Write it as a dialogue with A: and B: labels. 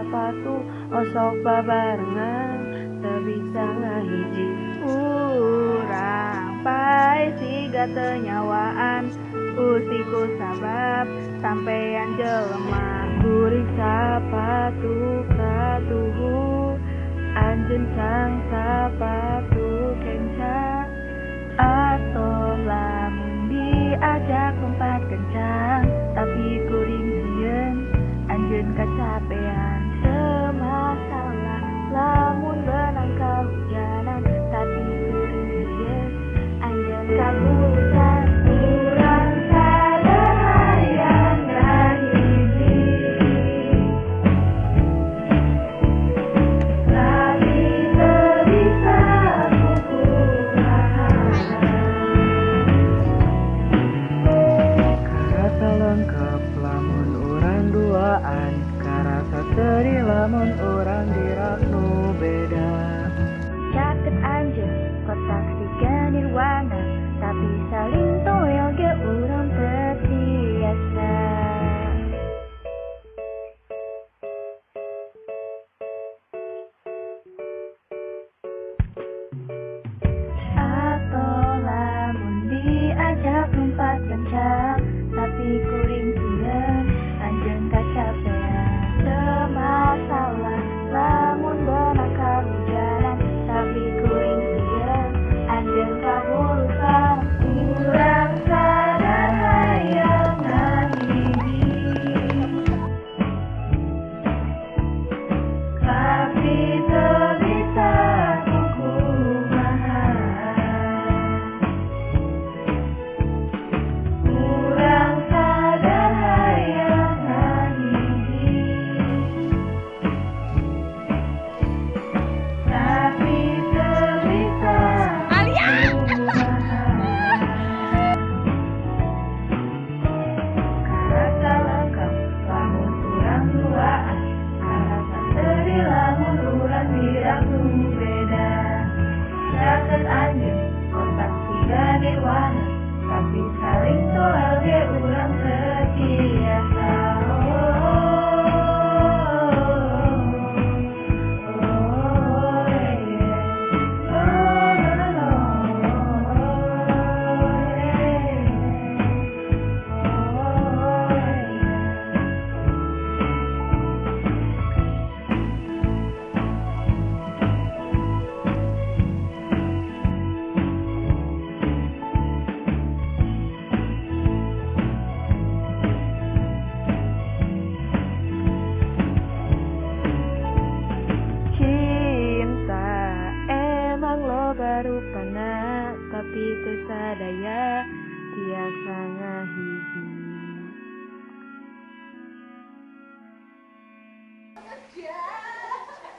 A: sapatu osok babarengan tebisa ngahiji urang pai siga tenyawaan usiku sabab sampeyan jelema kuring sapatu katuhu anjeun sang sapatu kenca atau lamun diajak lompat kencang tapi kuring sieun anjeun kacapean semasalah lamun benang kahujanan tapi kuring sieun anjeun kabulusan urang sadar hayang ngahiji tapi teu bisa karasa lengkap lamun urang duaan karasa teri lamun urang dirak nu beda caket anjeun kotak siga nirwana tapi saling toel ge urang terbiasa atau lamun diajak lompat kencang tapi kuring sieun anjeun kacapean semasalah lamun benang kahujanan tapi kuring sieun anjeun kabulusan urang sadar hayang ngahiji tapi teu bisa kumaha urang sadar hayang ngahiji tapi teu bisa karasa lengkap lamun urang duaan karasa teri lamun urang dirak nu beda caket anjeun kotak siga nirwana tapi saling toel ge urang terbiasa cinta emang loba rupana tapi teu sadaya tiasa ngahiji